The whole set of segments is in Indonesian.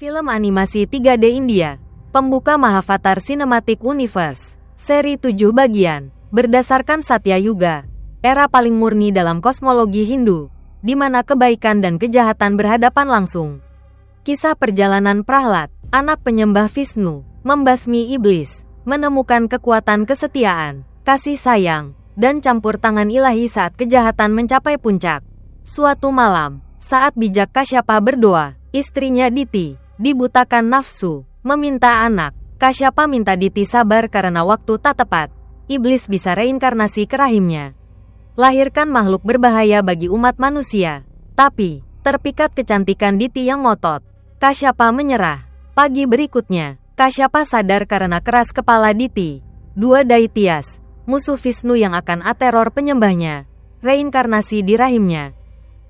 Film animasi 3D India, pembuka Mahavatar Cinematic Universe, seri 7 bagian, berdasarkan Satya Yuga, era paling murni dalam kosmologi Hindu, di mana kebaikan dan kejahatan berhadapan langsung. Kisah perjalanan Prahlad, anak penyembah Vishnu, membasmi iblis, menemukan kekuatan kesetiaan, kasih sayang, dan campur tangan ilahi saat kejahatan mencapai puncak. Suatu malam, saat bijak Kasyapa berdoa, istrinya Diti dibutakan nafsu, meminta anak. Kasyapa minta Diti sabar karena waktu tak tepat. Iblis bisa reinkarnasi ke rahimnya. Lahirkan makhluk berbahaya bagi umat manusia. Tapi, terpikat kecantikan Diti yang ngotot, Kasyapa menyerah. Pagi berikutnya, Kasyapa sadar karena keras kepala Diti. Dua Daityas, musuh Vishnu yang akan ateror penyembahnya, reinkarnasi di rahimnya.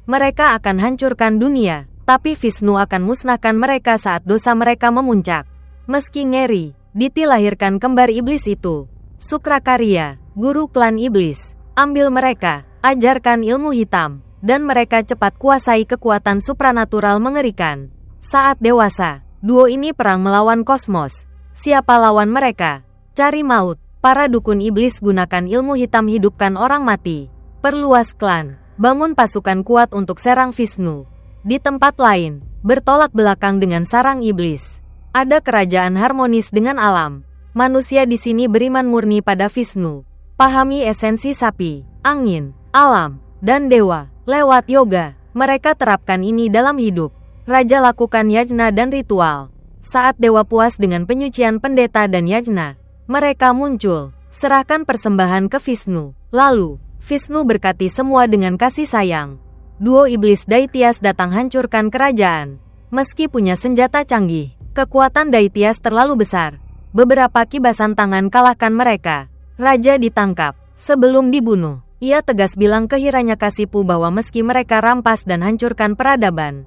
Mereka akan hancurkan dunia. Tapi Vishnu akan musnahkan mereka saat dosa mereka memuncak. Meski ngeri, Diti lahirkan kembar iblis itu. Sukrakarya, guru klan iblis, ambil mereka, ajarkan ilmu hitam, dan mereka cepat kuasai kekuatan supranatural mengerikan. Saat dewasa, duo ini perang melawan kosmos. Siapa lawan mereka? Cari maut. Para dukun iblis gunakan ilmu hitam hidupkan orang mati. Perluas klan, bangun pasukan kuat untuk serang Vishnu. Di tempat lain, bertolak belakang dengan sarang iblis. Ada kerajaan harmonis dengan alam. Manusia di sini beriman murni pada Vishnu. Pahami esensi sapi, angin, alam, dan dewa. Lewat yoga, mereka terapkan ini dalam hidup. Raja lakukan yajna dan ritual. Saat dewa puas dengan penyucian pendeta dan yajna, mereka muncul. Serahkan persembahan ke Vishnu. Lalu, Vishnu berkati semua dengan kasih sayang. Duo iblis Daityas datang hancurkan kerajaan. Meski punya senjata canggih, kekuatan Daityas terlalu besar. Beberapa kibasan tangan kalahkan mereka. Raja ditangkap. Sebelum dibunuh, ia tegas bilang ke Hiranyakasipu bahwa meski mereka rampas dan hancurkan peradaban,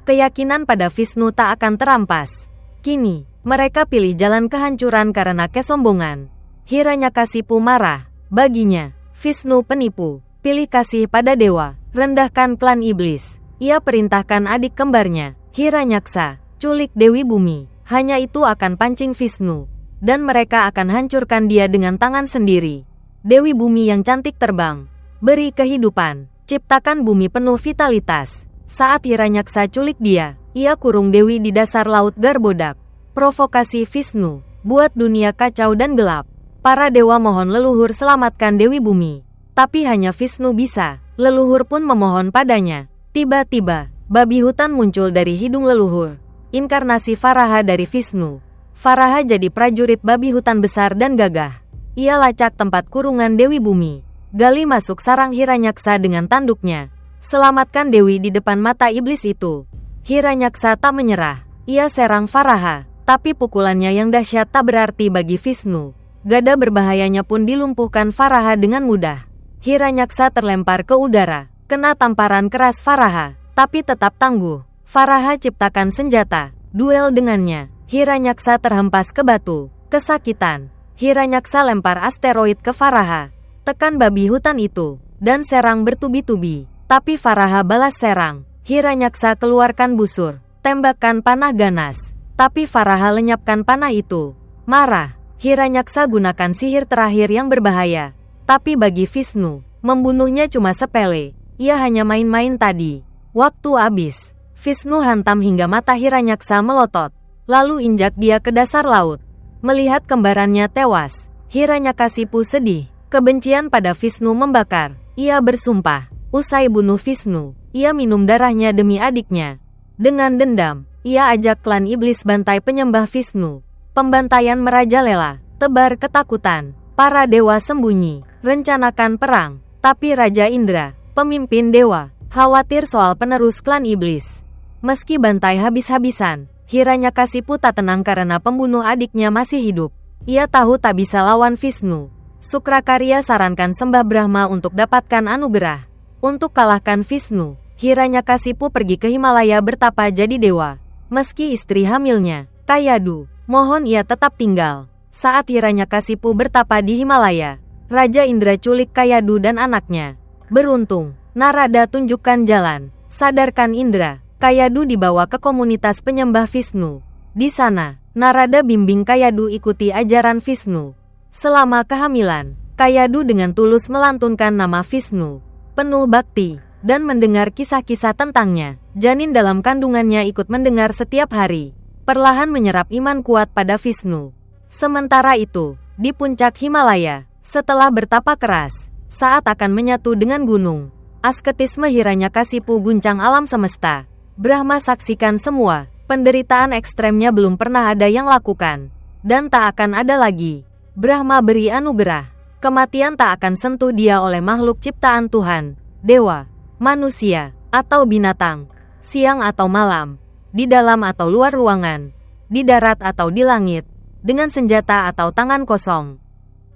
keyakinan pada Vishnu tak akan terampas. Kini, mereka pilih jalan kehancuran karena kesombongan. Hiranyakasipu marah. Baginya, Vishnu penipu. Pilih kasih pada dewa, rendahkan klan iblis. Ia perintahkan adik kembarnya, Hiranyaksa, culik Dewi Bumi. Hanya itu akan pancing Vishnu, dan mereka akan hancurkan dia dengan tangan sendiri. Dewi Bumi yang cantik terbang, beri kehidupan, ciptakan bumi penuh vitalitas. Saat Hiranyaksa culik dia, ia kurung Dewi di dasar laut Garbodak. Provokasi Vishnu, buat dunia kacau dan gelap. Para dewa mohon leluhur selamatkan Dewi Bumi. Tapi hanya Vishnu bisa. Leluhur pun memohon padanya. Tiba-tiba, babi hutan muncul dari hidung leluhur. Inkarnasi Varaha dari Vishnu. Varaha jadi prajurit babi hutan besar dan gagah. Ia lacak tempat kurungan Dewi Bumi. Gali masuk sarang Hiranyaksa dengan tanduknya. Selamatkan Dewi di depan mata iblis itu. Hiranyaksa tak menyerah. Ia serang Varaha. Tapi pukulannya yang dahsyat tak berarti bagi Vishnu. Gada berbahayanya pun dilumpuhkan Varaha dengan mudah. Hiranyaksa terlempar ke udara, kena tamparan keras Varaha, tapi tetap tangguh. Varaha ciptakan senjata, duel dengannya. Hiranyaksa terhempas ke batu, kesakitan. Hiranyaksa lempar asteroid ke Varaha, tekan babi hutan itu, dan serang bertubi-tubi. Tapi Varaha balas serang. Hiranyaksa keluarkan busur, tembakkan panah ganas. Tapi Varaha lenyapkan panah itu. Marah, Hiranyaksa gunakan sihir terakhir yang berbahaya. Tapi bagi Vishnu, membunuhnya cuma sepele. Ia hanya main-main tadi. Waktu habis. Vishnu hantam hingga mata Hiranyaksa melotot. Lalu injak dia ke dasar laut. Melihat kembarannya tewas, Hiranyakasipu sedih. Kebencian pada Vishnu membakar. Ia bersumpah, usai bunuh Vishnu, ia minum darahnya demi adiknya. Dengan dendam, ia ajak klan iblis bantai penyembah Vishnu. Pembantaian merajalela, tebar ketakutan. Para dewa sembunyi, rencanakan perang. Tapi Raja Indra, pemimpin dewa, khawatir soal penerus klan iblis. Meski bantai habis-habisan, Hiranyakasipu tak tenang karena pembunuh adiknya masih hidup. Ia tahu tak bisa lawan Vishnu. Sukrakarya sarankan Sembah Brahma untuk dapatkan anugerah. Untuk kalahkan Vishnu, Hiranyakasipu pergi ke Himalaya bertapa jadi dewa. Meski istri hamilnya, Kayadu, mohon ia tetap tinggal. Saat Hiranyakasipu bertapa di Himalaya, Raja Indra culik Kayadu dan anaknya. Beruntung, Narada tunjukkan jalan. Sadarkan Indra, Kayadu dibawa ke komunitas penyembah Vishnu. Di sana, Narada bimbing Kayadu ikuti ajaran Vishnu. Selama kehamilan, Kayadu dengan tulus melantunkan nama Vishnu, penuh bakti, dan mendengar kisah-kisah tentangnya. Janin dalam kandungannya ikut mendengar setiap hari, perlahan menyerap iman kuat pada Vishnu. Sementara itu, di puncak Himalaya, setelah bertapa keras, saat akan menyatu dengan gunung, asketisme Hiranyakasipu guncang alam semesta. Brahma saksikan semua, penderitaan ekstremnya belum pernah ada yang lakukan, dan tak akan ada lagi. Brahma beri anugerah, kematian tak akan sentuh dia oleh makhluk ciptaan Tuhan, dewa, manusia, atau binatang, siang atau malam, di dalam atau luar ruangan, di darat atau di langit, dengan senjata atau tangan kosong.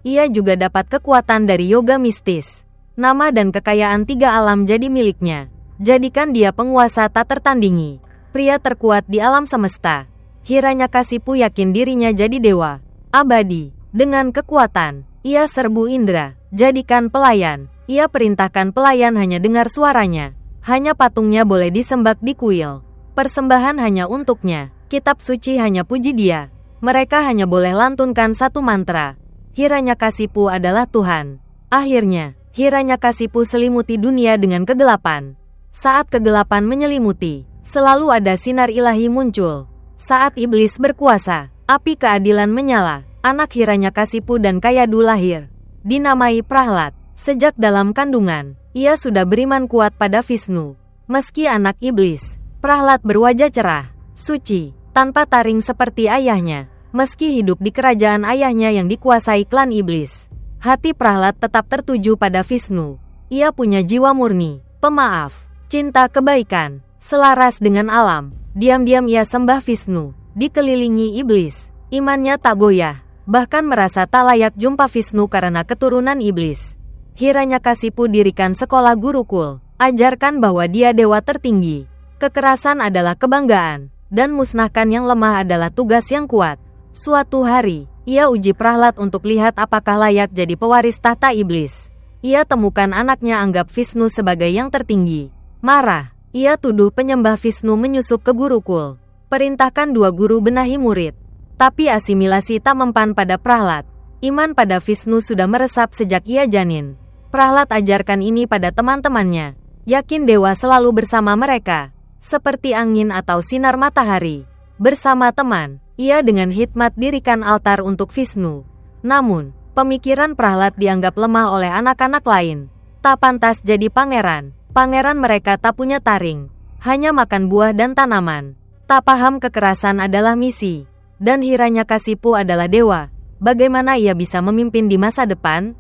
Ia juga dapat kekuatan dari yoga mistis. Nama dan kekayaan 3 alam jadi miliknya. Jadikan dia penguasa tak tertandingi, pria terkuat di alam semesta. Hiranyakasipu yakin dirinya jadi dewa abadi. Dengan kekuatan, ia serbu indera, jadikan pelayan. Ia perintahkan pelayan hanya dengar suaranya. Hanya patungnya boleh disembah di kuil. Persembahan hanya untuknya, kitab suci hanya puji dia. Mereka hanya boleh lantunkan satu mantra. Hiranyakasipu adalah Tuhan. Akhirnya, Hiranyakasipu selimuti dunia dengan kegelapan. Saat kegelapan menyelimuti, selalu ada sinar ilahi muncul. Saat iblis berkuasa, api keadilan menyala. Anak Hiranyakasipu dan Kayadu lahir. Dinamai Prahlad. Sejak dalam kandungan, ia sudah beriman kuat pada Vishnu. Meski anak iblis, Prahlad berwajah cerah, suci, tanpa taring seperti ayahnya. Meski hidup di kerajaan ayahnya yang dikuasai klan iblis, hati Prahlad tetap tertuju pada Vishnu. Ia punya jiwa murni, pemaaf, cinta kebaikan, selaras dengan alam. Diam-diam ia sembah Vishnu, dikelilingi iblis. Imannya tak goyah, bahkan merasa tak layak jumpa Vishnu karena keturunan iblis. Hiranyakasipu dirikan sekolah gurukul, ajarkan bahwa dia dewa tertinggi. Kekerasan adalah kebanggaan, dan musnahkan yang lemah adalah tugas yang kuat. Suatu hari, ia uji Prahlad untuk lihat apakah layak jadi pewaris tahta iblis. Ia temukan anaknya anggap Vishnu sebagai yang tertinggi. Marah, ia tuduh penyembah Vishnu menyusup ke gurukul. Perintahkan 2 guru benahi murid. Tapi asimilasi tak mempan pada Prahlad. Iman pada Vishnu sudah meresap sejak ia janin. Prahlad ajarkan ini pada teman-temannya. Yakin dewa selalu bersama mereka, seperti angin atau sinar matahari. Bersama teman, ia dengan hikmat dirikan altar untuk Vishnu. Namun, pemikiran Prahlad dianggap lemah oleh anak-anak lain. Tak pantas jadi pangeran. Pangeran mereka tak punya taring, hanya makan buah dan tanaman. Tak paham kekerasan adalah misi. Dan Hiranyakasipu adalah dewa. Bagaimana ia bisa memimpin di masa depan?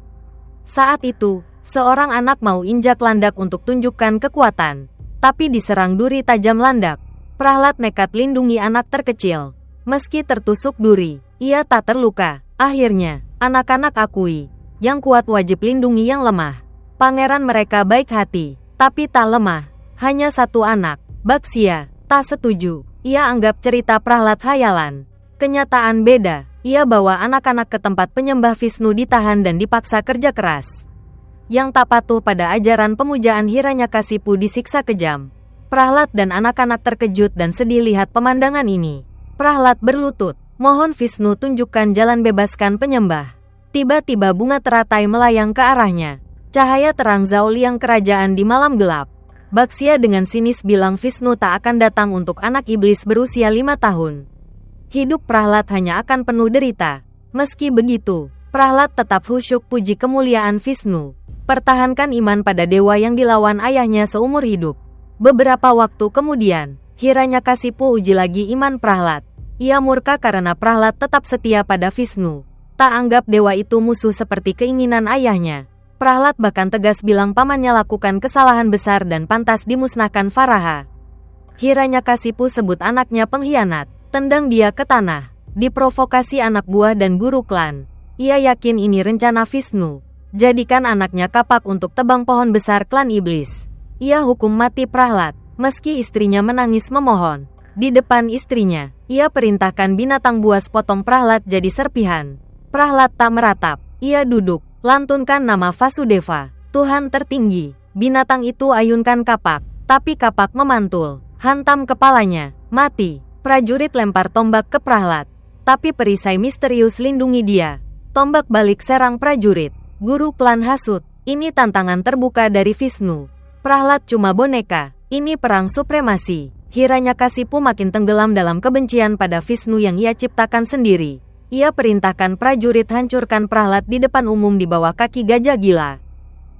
Saat itu, seorang anak mau injak landak untuk tunjukkan kekuatan. Tapi diserang duri tajam landak. Prahlad nekat lindungi anak terkecil. Meski tertusuk duri, ia tak terluka. Akhirnya, anak-anak akui, yang kuat wajib lindungi yang lemah. Pangeran mereka baik hati, tapi tak lemah. Hanya satu anak, Baksya, tak setuju. Ia anggap cerita Prahlad khayalan. Kenyataan beda. Ia bawa anak-anak ke tempat penyembah Vishnu ditahan dan dipaksa kerja keras. Yang tak patuh pada ajaran pemujaan Hiranyakasipu disiksa kejam. Prahlad dan anak-anak terkejut dan sedih lihat pemandangan ini. Prahlad berlutut, mohon Vishnu tunjukkan jalan bebaskan penyembah. Tiba-tiba bunga teratai melayang ke arahnya. Cahaya terang zauliang kerajaan di malam gelap. Baksya dengan sinis bilang Vishnu tak akan datang untuk anak iblis berusia 5 tahun. Hidup Prahlad hanya akan penuh derita. Meski begitu, Prahlad tetap khusyuk puji kemuliaan Vishnu. Pertahankan iman pada dewa yang dilawan ayahnya seumur hidup. Beberapa waktu kemudian, Hiranyakasipu uji lagi iman Prahlad. Ia murka karena Prahlad tetap setia pada Vishnu. Tak anggap dewa itu musuh seperti keinginan ayahnya. Prahlad bahkan tegas bilang pamannya lakukan kesalahan besar dan pantas dimusnahkan Varaha. Hiranyakasipu sebut anaknya pengkhianat. Tendang dia ke tanah, diprovokasi anak buah dan guru klan. Ia yakin ini rencana Vishnu. Jadikan anaknya kapak untuk tebang pohon besar klan iblis. Ia hukum mati Prahlad, meski istrinya menangis memohon. Di depan istrinya, ia perintahkan binatang buas potong Prahlad jadi serpihan. Prahlad tak meratap, ia duduk, lantunkan nama Vasudeva, Tuhan tertinggi. Binatang itu ayunkan kapak, tapi kapak memantul. Hantam kepalanya, mati. Prajurit lempar tombak ke Prahlad. Tapi perisai misterius lindungi dia. Tombak balik serang prajurit. Guru klan hasut. Ini tantangan terbuka dari Vishnu. Prahlad cuma boneka. Ini perang supremasi. Hiranyakasipu makin tenggelam dalam kebencian pada Vishnu yang ia ciptakan sendiri. Ia perintahkan prajurit hancurkan Prahlad di depan umum di bawah kaki gajah gila.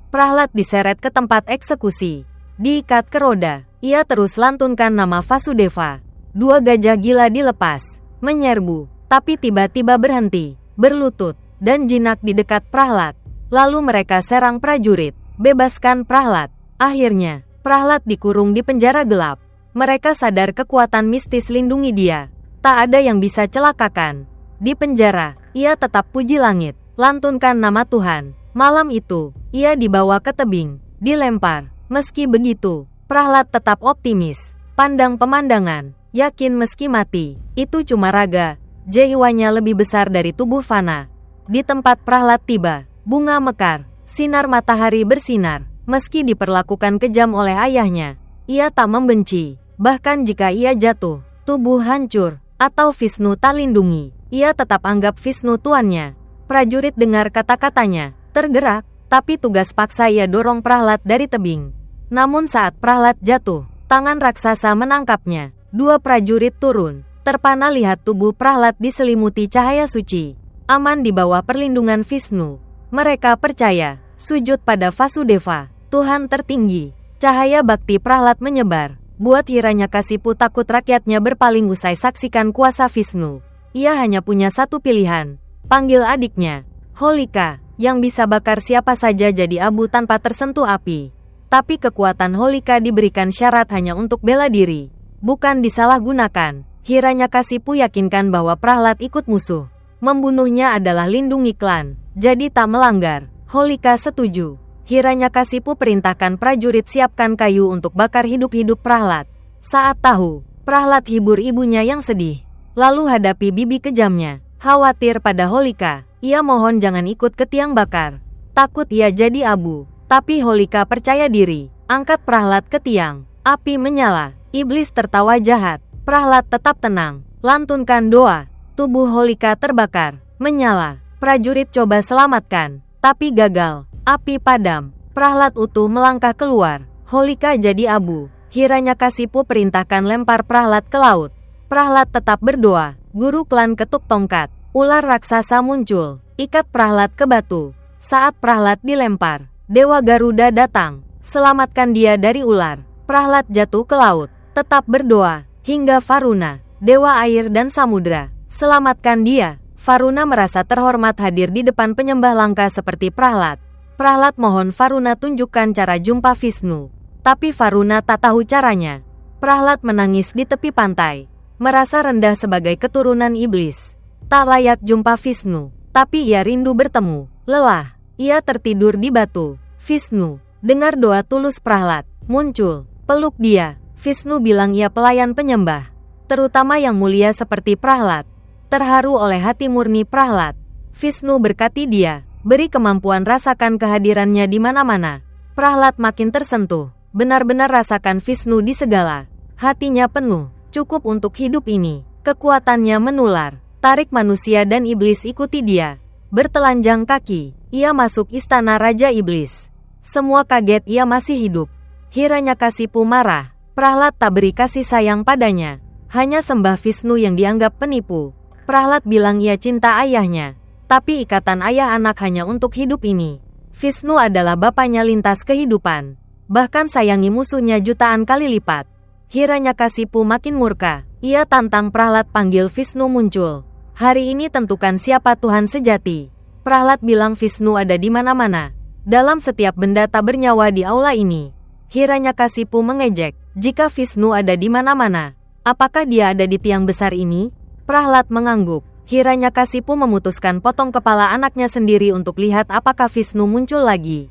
Prahlad diseret ke tempat eksekusi. Diikat ke roda. Ia terus lantunkan nama Vasudeva. 2 gajah gila dilepas, menyerbu, tapi tiba-tiba berhenti, berlutut, dan jinak di dekat Prahlad. Lalu mereka serang prajurit, bebaskan Prahlad. Akhirnya, Prahlad dikurung di penjara gelap. Mereka sadar kekuatan mistis lindungi dia. Tak ada yang bisa celakakan. Di penjara, ia tetap puji langit, lantunkan nama Tuhan. Malam itu, ia dibawa ke tebing, dilempar. Meski begitu, Prahlad tetap optimis, pandang pemandangan. Yakin meski mati, itu cuma raga, jiwanya lebih besar dari tubuh fana. Di tempat Prahlad tiba, bunga mekar, sinar matahari bersinar. Meski diperlakukan kejam oleh ayahnya, ia tak membenci. Bahkan jika ia jatuh, tubuh hancur, atau Vishnu tak lindungi, ia tetap anggap Vishnu tuannya. Prajurit dengar kata-katanya, tergerak, tapi tugas paksa ia dorong Prahlad dari tebing. Namun saat Prahlad jatuh, tangan raksasa menangkapnya. 2 prajurit turun, terpana lihat tubuh Prahlad diselimuti cahaya suci. Aman di bawah perlindungan Vishnu. Mereka percaya, sujud pada Vasudeva, Tuhan tertinggi. Cahaya bakti Prahlad menyebar, buat Hiranyakasipu takut rakyatnya berpaling usai saksikan kuasa Vishnu. Ia hanya punya satu pilihan, panggil adiknya, Holika, yang bisa bakar siapa saja jadi abu tanpa tersentuh api. Tapi kekuatan Holika diberikan syarat hanya untuk bela diri. Bukan disalahgunakan. Hiranyakasipu yakinkan bahwa Prahlad ikut musuh. Membunuhnya adalah lindungi klan, jadi tak melanggar. Holika setuju. Hiranyakasipu perintahkan prajurit siapkan kayu untuk bakar hidup-hidup Prahlad. Saat tahu, Prahlad hibur ibunya yang sedih. Lalu hadapi bibi kejamnya. Khawatir pada Holika, ia mohon jangan ikut ke tiang bakar. Takut ia jadi abu. Tapi Holika percaya diri. Angkat Prahlad ke tiang. Api menyala. Iblis tertawa jahat. Prahlad tetap tenang. Lantunkan doa. Tubuh Holika terbakar, menyala. Prajurit coba selamatkan, tapi gagal. Api padam. Prahlad utuh melangkah keluar. Holika jadi abu. Hiranyakasipu perintahkan lempar Prahlad ke laut. Prahlad tetap berdoa. Guru klan ketuk tongkat. Ular raksasa muncul. Ikat Prahlad ke batu. Saat Prahlad dilempar, Dewa Garuda datang. Selamatkan dia dari ular. Prahlad jatuh ke laut. Tetap berdoa, hingga Varuna, dewa air dan samudra, selamatkan dia. Varuna merasa terhormat hadir di depan penyembah langka seperti Prahlad. Prahlad mohon Varuna tunjukkan cara jumpa Vishnu. Tapi Varuna tak tahu caranya. Prahlad menangis di tepi pantai, merasa rendah sebagai keturunan iblis. Tak layak jumpa Vishnu, tapi ia rindu bertemu. Lelah, ia tertidur di batu. Vishnu, dengar doa tulus Prahlad, muncul, peluk dia. Vishnu bilang ia pelayan penyembah, terutama yang mulia seperti Prahlad. Terharu oleh hati murni Prahlad, Vishnu berkati dia, beri kemampuan rasakan kehadirannya di mana-mana. Prahlad makin tersentuh, benar-benar rasakan Vishnu di segala. Hatinya penuh, cukup untuk hidup ini. Kekuatannya menular, tarik manusia dan iblis ikuti dia. Bertelanjang kaki, ia masuk istana Raja Iblis. Semua kaget ia masih hidup. Hiranyakasipu marah. Prahlad tak beri kasih sayang padanya, hanya sembah Vishnu yang dianggap penipu. Prahlad bilang ia cinta ayahnya, tapi ikatan ayah anak hanya untuk hidup ini. Vishnu adalah bapaknya lintas kehidupan, bahkan sayangi musuhnya jutaan kali lipat. Hiranyakasipu makin murka, ia tantang Prahlad panggil Vishnu muncul. Hari ini tentukan siapa Tuhan sejati. Prahlad bilang Vishnu ada di mana-mana, dalam setiap benda tak bernyawa di aula ini. Hiranyakasipu mengejek, jika Vishnu ada di mana-mana, apakah dia ada di tiang besar ini? Prahlad mengangguk. Hiranyakasipu memutuskan potong kepala anaknya sendiri untuk lihat apakah Vishnu muncul lagi.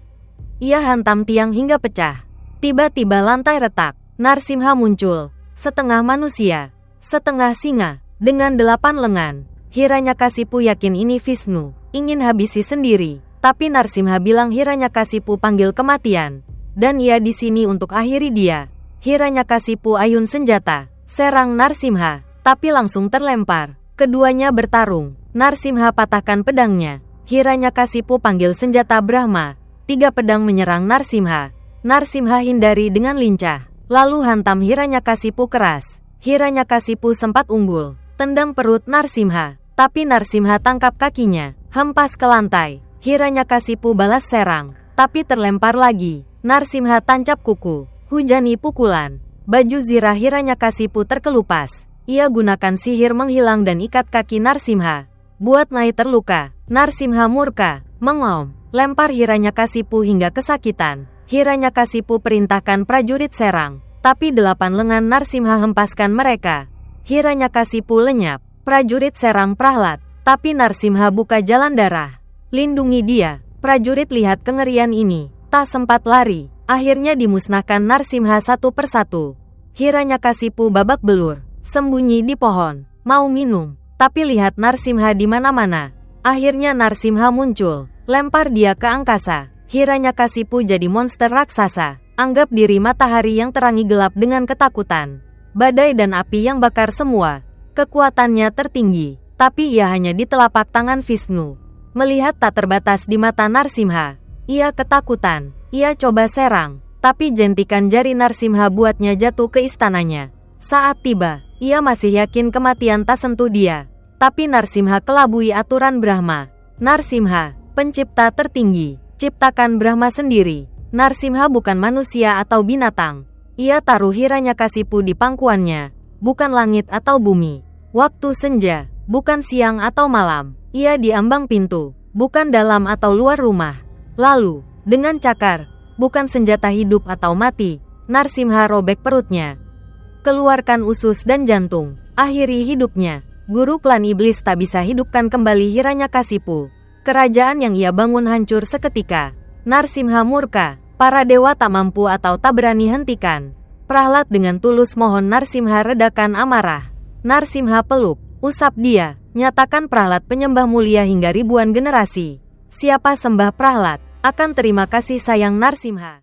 Ia hantam tiang hingga pecah. Tiba-tiba lantai retak. Narsimha muncul, setengah manusia, setengah singa, dengan 8 lengan. Hiranyakasipu yakin ini Vishnu, ingin habisi sendiri. Tapi Narsimha bilang Hiranyakasipu panggil kematian. Dan ia di sini untuk akhiri dia. Hiranyakasipu ayun senjata, serang Narsimha, tapi langsung terlempar. Keduanya bertarung. Narsimha patahkan pedangnya. Hiranyakasipu panggil senjata Brahma. 3 pedang menyerang Narsimha. Narsimha hindari dengan lincah, lalu hantam Hiranyakasipu keras. Hiranyakasipu sempat unggul, tendang perut Narsimha, tapi Narsimha tangkap kakinya, hempas ke lantai. Hiranyakasipu balas serang, tapi terlempar lagi. Narsimha tancap kuku, hujani pukulan. Baju zirah Hiranyakasipu terkelupas. Ia gunakan sihir menghilang dan ikat kaki Narsimha. Buat Nai terluka, Narsimha murka, mengaum, lempar Hiranyakasipu hingga kesakitan. Hiranyakasipu perintahkan prajurit serang, tapi 8 lengan Narsimha hempaskan mereka. Hiranyakasipu lenyap, prajurit serang Prahlad, tapi Narsimha buka jalan darah. Lindungi dia, prajurit lihat kengerian ini, tak sempat lari, akhirnya dimusnahkan Narsimha satu persatu. Hiranyakasipu babak belur, sembunyi di pohon, mau minum, tapi lihat Narsimha di mana-mana. Akhirnya Narsimha muncul, lempar dia ke angkasa. Hiranyakasipu jadi monster raksasa, anggap diri matahari yang terangi gelap dengan ketakutan. Badai dan api yang bakar semua. Kekuatannya tertinggi, tapi ia hanya di telapak tangan Vishnu. Melihat tak terbatas di mata Narsimha, ia ketakutan. Ia coba serang, tapi jentikan jari Narsimha buatnya jatuh ke istananya. Saat tiba, ia masih yakin kematian tak sentuh dia. Tapi Narsimha kelabui aturan Brahma. Narsimha, pencipta tertinggi, ciptakan Brahma sendiri. Narsimha bukan manusia atau binatang. Ia taruh Hiranyakasipu di pangkuannya, bukan langit atau bumi. Waktu senja, bukan siang atau malam. Ia di ambang pintu, bukan dalam atau luar rumah. Lalu, dengan cakar, bukan senjata hidup atau mati, Narsimha robek perutnya. Keluarkan usus dan jantung, akhiri hidupnya. Guru klan iblis tak bisa hidupkan kembali Hiranyakasipu. Kerajaan yang ia bangun hancur seketika. Narsimha murka, para dewa tak mampu atau tak berani hentikan. Prahlad dengan tulus mohon Narsimha redakan amarah. Narsimha peluk, usap dia, nyatakan Prahlad penyembah mulia hingga ribuan generasi. Siapa sembah Prahlad, akan terima kasih sayang Narsimha.